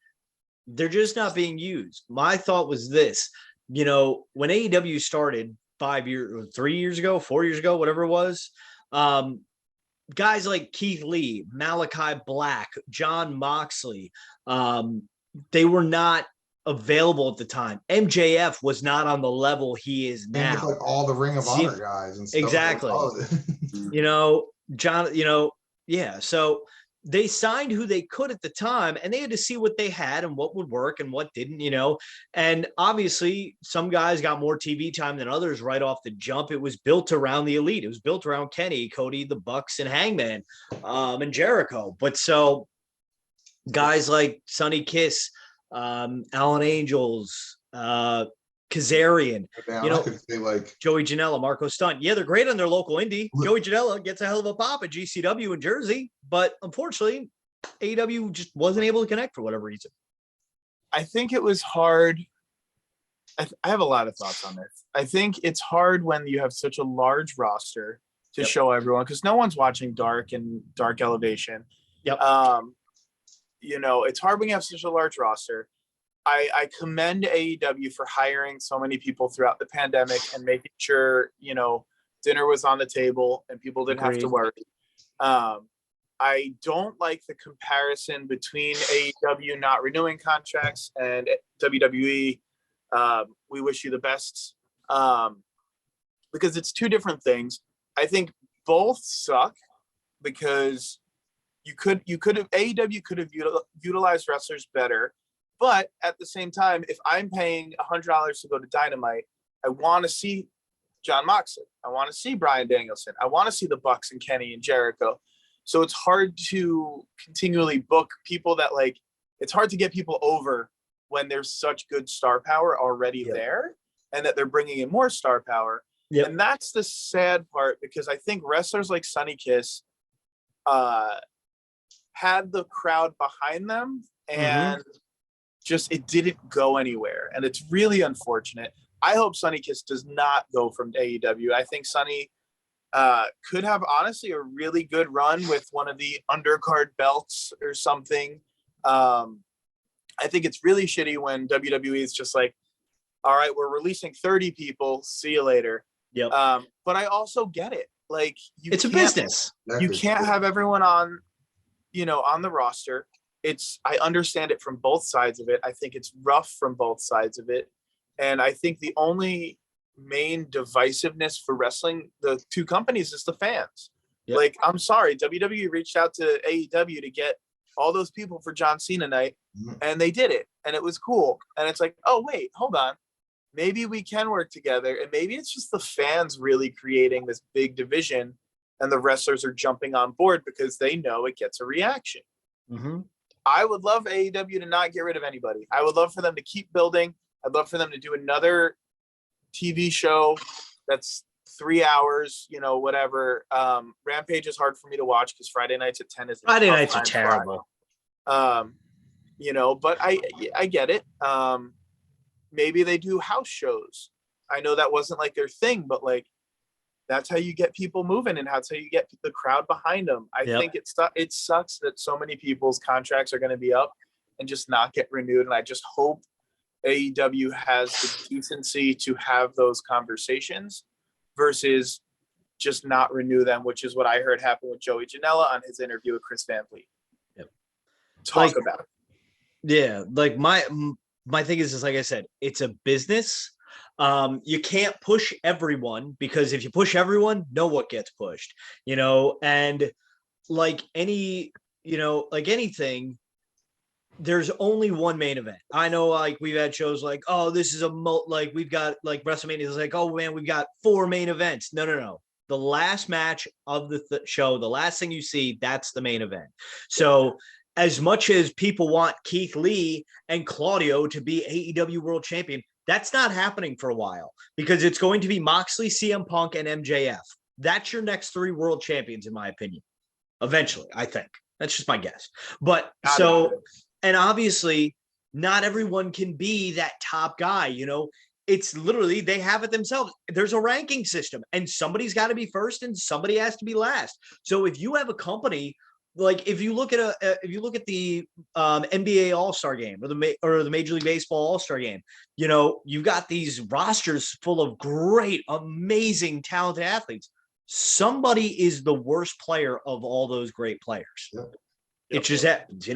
they're just not being used. My thought was this, you know, when AEW started 5 years, 3 years ago, 4 years ago, whatever it was, guys like Keith Lee, Malachi Black, John Moxley, they were not available at the time. MJF was not on the level he is now. Like all the Ring of Honor guys and stuff. Exactly. You know, John, you know, yeah. So they signed who they could at the time, and they had to see what they had and what would work and what didn't, you know. And obviously some guys got more TV time than others right off the jump. It was built around the elite. It was built around Kenny, Cody, the Bucks, and Hangman, and Jericho. But so guys like Sonny Kiss, Alan Angels, Kazarian, you know, like Joey Janela, Marco Stunt. Yeah, they're great on their local indie. Joey Janela gets a hell of a pop at GCW in Jersey, but unfortunately, AEW just wasn't able to connect for whatever reason. I think it was hard. I have a lot of thoughts on this. I think it's hard when you have such a large roster to show everyone, because no one's watching Dark and Dark Elevation. Yep. You know, it's hard when you have such a large roster. I commend AEW for hiring so many people throughout the pandemic and making sure, you know, dinner was on the table and people didn't have to worry. I don't like the comparison between AEW not renewing contracts and WWE. We wish you the best, because it's two different things. I think both suck because AEW could have utilized wrestlers better. But at the same time, if I'm paying $100 to go to Dynamite, I want to see John Moxley. I want to see Bryan Danielson. I want to see the Bucks and Kenny and Jericho. So it's hard to continually book people that, like, it's hard to get people over when there's such good star power already there, and that they're bringing in more star power. Yep. And that's the sad part, because I think wrestlers like Sonny Kiss had the crowd behind them, and just it didn't go anywhere, and it's really unfortunate. I hope Sonny Kiss does not go from AEW. I think Sonny could have honestly a really good run with one of the undercard belts or something. I think it's really shitty when WWE is just like, all right, we're releasing 30 people, see you later. Yep. But I also get it. Like, it's a business. You can't have everyone on on the roster. I understand it from both sides of it. I think it's rough from both sides of it. And I think the only main divisiveness for wrestling, the two companies, is the fans. Yep. Like, I'm sorry, WWE reached out to AEW to get all those people for John Cena night, and they did it, and it was cool. And it's like, oh, wait, hold on. Maybe we can work together, and maybe it's just the fans really creating this big division, and the wrestlers are jumping on board because they know it gets a reaction. Mm-hmm. I would love AEW to not get rid of anybody. I would love for them to keep building. I'd love for them to do another TV show that's 3 hours, whatever. Rampage is hard for me to watch because Friday nights at 10 is Friday nights are terrible. But I get it. Maybe they do house shows. I know that wasn't like their thing, but like that's how you get people moving and that's how you get the crowd behind them. I think it sucks that so many people's contracts are going to be up and just not get renewed. And I just hope AEW has the decency to have those conversations versus just not renew them, which is what I heard happen with Joey Janela on his interview with Chris Van Vliet. Yep. Talk about it. Yeah. Like my thing is like I said, it's a business. You can't push everyone because if you push everyone, no one gets pushed, and like anything, there's only one main event. I know, like we've had shows like, oh, this is we've got like WrestleMania is like, oh man, we've got 4 main events. No. The last match of the show, the last thing you see, that's the main event. So as much as people want Keith Lee and Claudio to be AEW World Champion, that's not happening for a while because it's going to be Moxley, CM Punk, and MJF. That's your next 3 world champions, in my opinion. Eventually, I think. That's just my guess. But and obviously, not everyone can be that top guy, It's literally, they have it themselves. There's a ranking system, and somebody's got to be first and somebody has to be last. So if you have a company, like if you look at the NBA All-Star game or the Major League Baseball All-Star game, you've got these rosters full of great, amazing, talented athletes. Somebody is the worst player of all those great players. Yep. It just happens,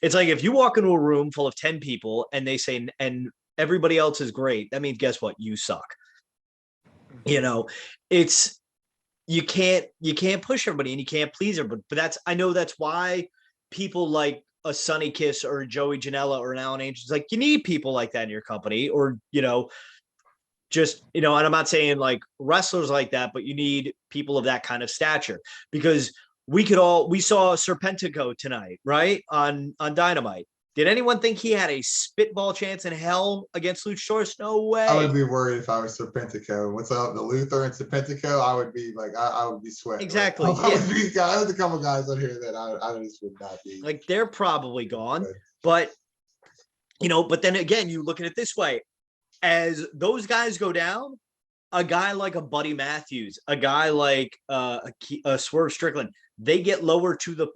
It's like if you walk into a room full of 10 people and they say, and everybody else is great, that means guess what? You suck. It's you can't push everybody and you can't please everybody. But I know that's why people like a Sonny Kiss or a Joey Janela or an Alan Angel, it's like you need people like that in your company, or just and I'm not saying like wrestlers like that, but you need people of that kind of stature because we saw Serpentico tonight, right? On Dynamite. Did anyone think he had a spitball chance in hell against Luchasaurus? No way. I would be worried if I was Serpentico. What's up, the Luther and Serpentico? I would be like, I would be sweating. Exactly. Like, there's a couple guys on here that I just would not be. Like they're probably gone, but but then again, you look at it this way: as those guys go down, a guy like a Buddy Matthews, a guy like a Swerve Strickland, they get lower to the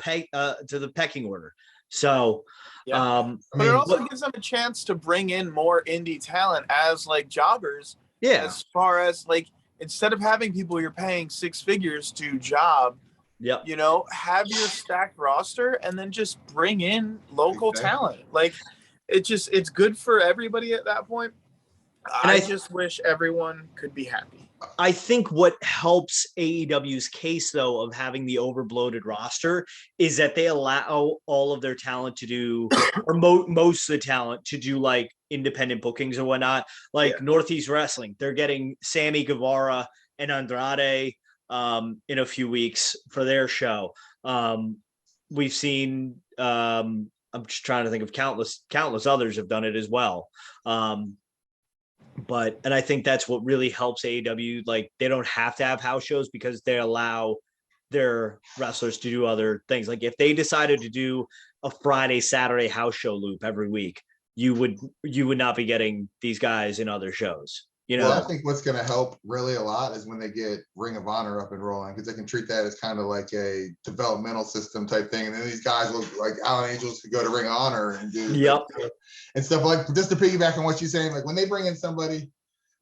pecking order. So, but it also gives them a chance to bring in more indie talent as like jobbers. Yeah. As far as like, instead of having people you're paying 6 figures to job, have your stacked roster and then just bring in local talent. Like it's good for everybody at that point. And I just wish everyone could be happy. I think what helps AEW's case, though, of having the overbloated roster is that they allow all of their talent to do, or most of the talent to do like independent bookings or whatnot. Like Northeast Wrestling, they're getting Sammy Guevara and Andrade in a few weeks for their show. We've seen, I'm just trying to think of countless others have done it as well. And I think that's what really helps AEW. Like they don't have to have house shows because they allow their wrestlers to do other things. Like if they decided to do a Friday, Saturday house show loop every week, you would not be getting these guys in other shows. Well, I think what's going to help really a lot is when they get Ring of Honor up and rolling, because they can treat that as kind of like a developmental system type thing. And then these guys will, like Alan Angels, could go to Ring of Honor and do and stuff like, just to piggyback on what you're saying, like when they bring in somebody,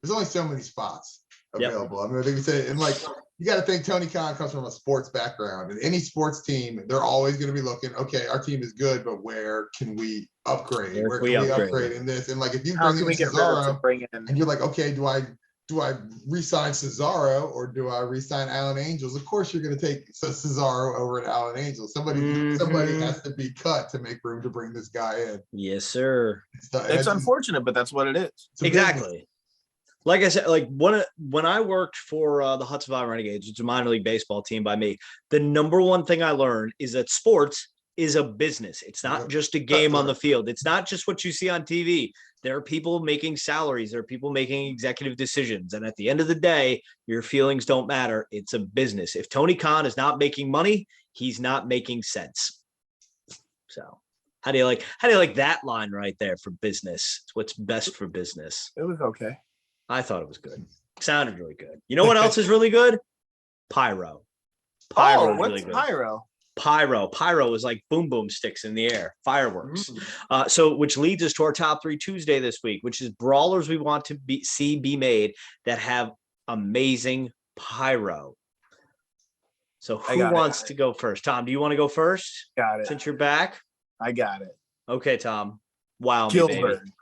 there's only so many spots available. I mean, they can say, and like you got to think Tony Khan comes from a sports background, and any sports team, they're always going to be looking, okay, our team is good, but where can we upgrade? Where can we upgrade in this? And like, if you bring in Cesaro and you're like, okay, do I re-sign Cesaro or do I re-sign Alan Angels? Of course, you're going to take Cesaro over at Alan Angels. Somebody has to be cut to make room to bring this guy in. Yes, sir. It's unfortunate, but that's what it is. Exactly. Like I said, like when I worked for the Hudson Valley Renegades, it's a minor league baseball team by me, the number one thing I learned is that sports is a business. It's not just a game on the field. It's not just what you see on TV. There are people making salaries. There are people making executive decisions. And at the end of the day, your feelings don't matter. It's a business. If Tony Khan is not making money, he's not making sense. So how do you like that line right there for business? It's what's best for business. It was okay. I thought it was good. Sounded really good. You know what else is really good? Pyro. Pyro what's really good. pyro? Pyro is like boom boom sticks in the air, fireworks. So which leads us to our top 3 Tuesday this week, which is brawlers we want to see be made that have amazing pyro. So who wants to go first? Tom, do you want to go first? Got it. Since you're back? I got it. Okay, Tom. Wow, Gilbert. Baby.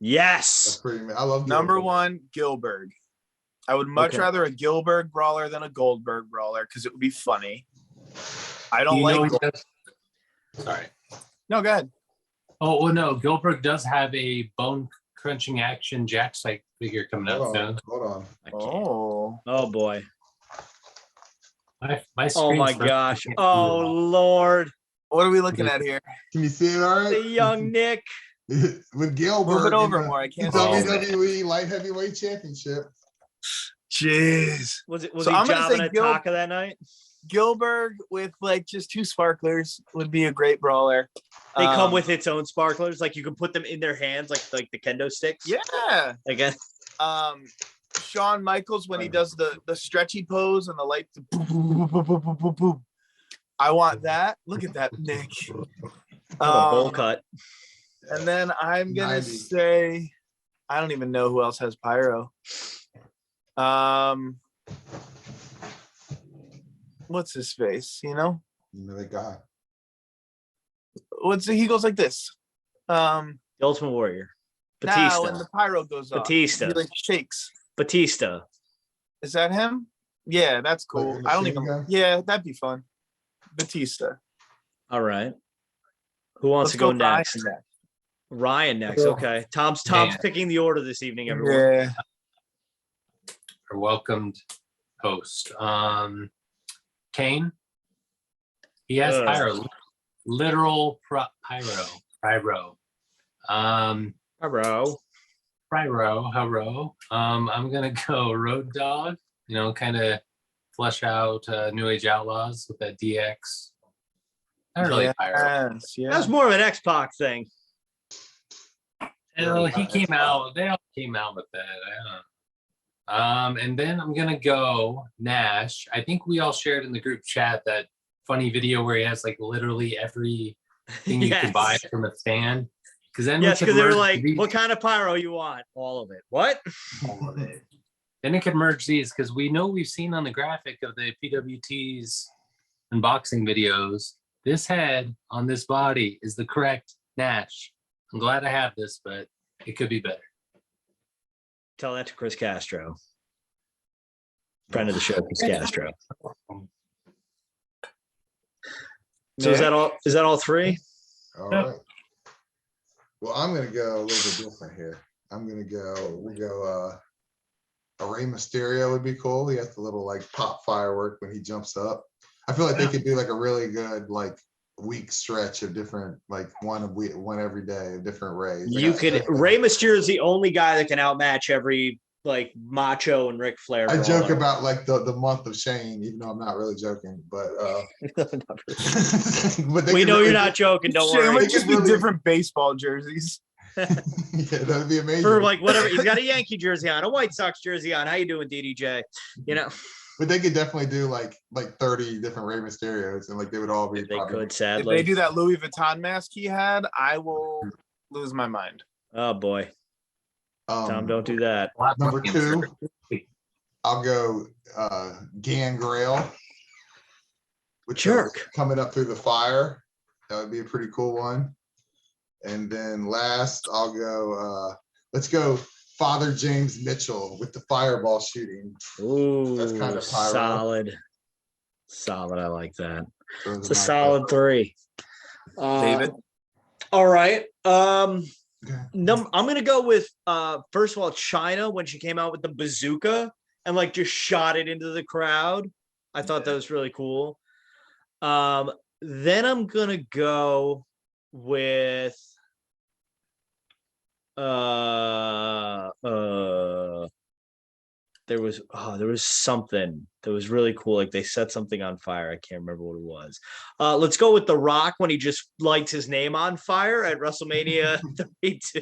Yes. I love Gilbert. Number 1, Gilbert. I would much rather a Gilbert brawler than a Goldberg brawler because it would be funny. I don't like. Sorry. No, go ahead. Oh, well, no. Goldberg does have a bone crunching action Jack Psych figure coming out soon. Hold on. Oh boy. My oh my gosh. Oh Lord. What are we looking at here? Can you see it all right? The young Nick. With Gilbert. Move it over more. I can't see WWE Light Heavyweight Championship. Jeez. Was he jobbing at Taka that night? Gilbert with like just 2 sparklers would be a great brawler. They come with its own sparklers, like you can put them in their hands, like the kendo sticks. Yeah. Again. Shawn Michaels when he does the stretchy pose and the light. Boom, boom, boom, boom, boom, boom. I want that. Look at that, Nick. Bowl cut. And then I'm gonna say, I don't even know who else has pyro. What's his face? You know the guy. He goes like this. The Ultimate Warrior. Batista. Now when the pyro goes off, Batista. he like shakes. Batista. Is that him? Yeah, that's cool. I don't even. Yeah, that'd be fun. Batista. All right. Who wants to go next? Ryan next. Okay. Tom's picking the order this evening, everyone. Yeah. Our welcomed host. Kane. He has pyro. Literal pyro. Pyro. Pyro. I'm gonna go Road Dog. You know, kind of flesh out New Age Outlaws with that DX. Not really pyro. Yeah. That was more of an X-Pac thing. He came out. They all came out with that. I don't know. And then I'm gonna go Nash. I think we all shared in the group chat that funny video where he has like literally everything you can buy from a stand. Because then because they were like, "What kind of pyro you want?" All of it. What? All of it. Then it could merge these because we've seen on the graphic of the PWT's unboxing videos. This head on this body is the correct Nash. I'm glad I have this, but it could be better. Tell that to Chris Castro. Friend of the show, Chris Castro. So is that all 3? All right. Well, I'm gonna go a little bit different here. We'll go a Rey Mysterio would be cool. He has the little like pop firework when he jumps up. I feel like they could do like a really good like week stretch of different, like one every day of different Rays. Rey Mysterio is the only guy that can outmatch every like Macho and Ric Flair. I joke about like the month of Shane, even though I'm not really joking, but but we know you're not joking. Don't worry. It would just be different baseball jerseys. Yeah, that'd be amazing. For like whatever, he's got a Yankee jersey on, a White Sox jersey on. How you doing, DDJ? You know. But they could definitely do like 30 different Rey Mysterios, and like they would all be. They could, sadly. If they do that Louis Vuitton mask he had, I will lose my mind. Oh boy, Tom, don't do that. Number 2, I'll go Gangrel. With Jerk coming up through the fire. That would be a pretty cool one. And then last, I'll go, let's go Father James Mitchell with the fireball shooting. Ooh, that's kind of pyro. Solid. I like that. Those It's a solid 3. David. All right. Okay. I'm gonna go with first of all, China when she came out with the bazooka and like just shot it into the crowd. I thought that was really cool. Then I'm gonna go with there was something that was really cool. Like they set something on fire. I can't remember what it was. Let's go with The Rock when he just lights his name on fire at WrestleMania 32.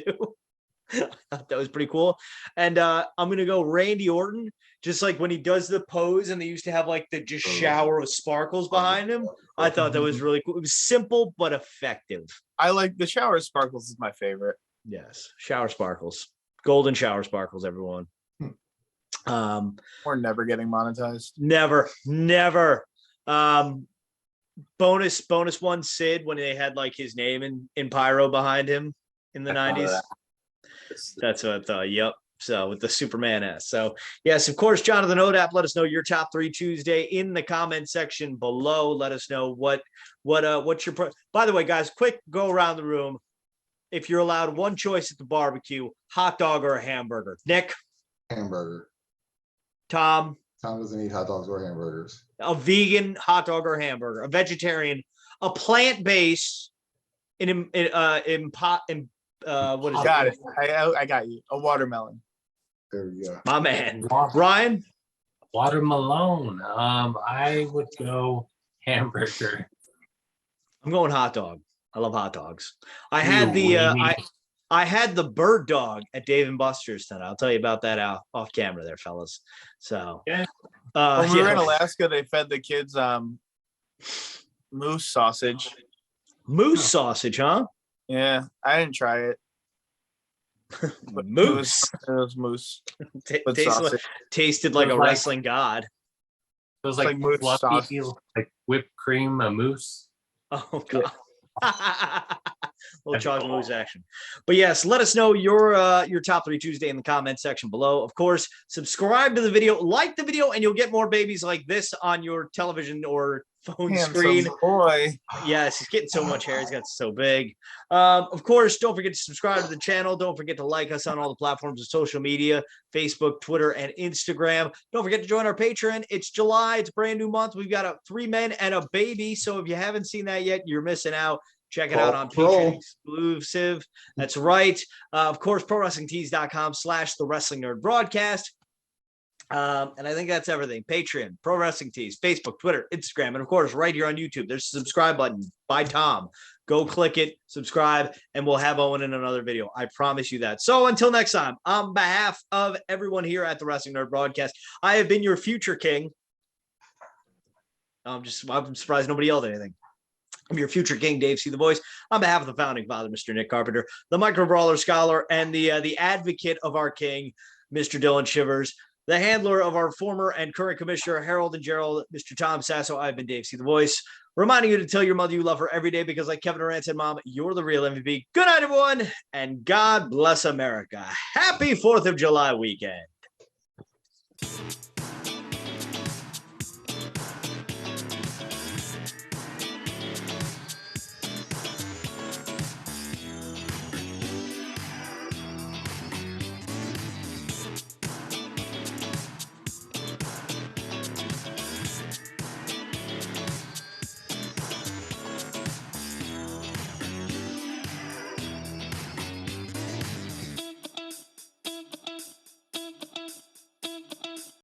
I thought that was pretty cool. And I'm gonna go Randy Orton, just like when he does the pose and they used to have like the just shower of sparkles behind him. I thought that was really cool. It was simple but effective. I like the shower of sparkles is my favorite. Yes, shower sparkles, golden shower sparkles, everyone. We're never getting monetized. Never. Bonus one, Sid, when they had like his name in pyro behind him in the 90s. That's what I thought. Yep. So with the Superman S. So yes, of course, Jonathan Odap, let us know your top 3 Tuesday in the comment section below. Let us know what's your by the way, guys, quick go around the room. If you're allowed one choice at the barbecue, hot dog or a hamburger. Nick? Hamburger. Tom? Tom doesn't eat hot dogs or hamburgers. A vegan hot dog or hamburger. A vegetarian. A plant-based what is Got it. I got you. A watermelon. There we go. My man. Ryan? Watermelon. I would go hamburger. I'm going hot dog. I love hot dogs. I had the bird dog at Dave and Buster's tonight. I'll tell you about that off camera there, fellas. So yeah. When we were in Alaska, they fed the kids moose sausage. Moose sausage, huh? Yeah, I didn't try it. Moose. It was moose. Tasted like a wrestling god. It was like moose fluffy, like whipped cream, a mousse. Oh god. Little chocolate mousse action. But yes, let us know your top 3 Tuesday in the comment section below. Of course, subscribe to the video, like the video, and you'll get more babies like this on your television or phone screen. Boy. Yes, he's getting so much hair. He's got so big. Of course, don't forget to subscribe to the channel. Don't forget to like us on all the platforms of social media, Facebook, Twitter, and Instagram. Don't forget to join our Patreon. It's July. It's a brand new month. We've got 3 men and a baby. So if you haven't seen that yet, you're missing out. Check it out on Patreon exclusive. That's right. Of course, ProWrestlingTees.com/The Wrestling Nerd Broadcast. And I think that's everything. Patreon, Pro Wrestling Tees, Facebook, Twitter, Instagram, and of course, right here on YouTube, there's a subscribe button by Tom. Go click it, subscribe, and we'll have Owen in another video. I promise you that. So until next time, on behalf of everyone here at the Wrestling Nerd Broadcast, I have been your future king. I'm surprised nobody yelled anything. I'm your future king, DaveCTheVoice. On behalf of the founding father, Mr. Nick Carpenter, the micro brawler scholar, and the advocate of our king, Mr. Dylan Shivers, the handler of our former and current commissioner, Harold and Gerald, Mr. Tom Sasso. I've been DaveCTheVoice, reminding you to tell your mother you love her every day because, like Kevin Durant said, Mom, you're the real MVP. Good night, everyone, and God bless America. Happy 4th of July weekend.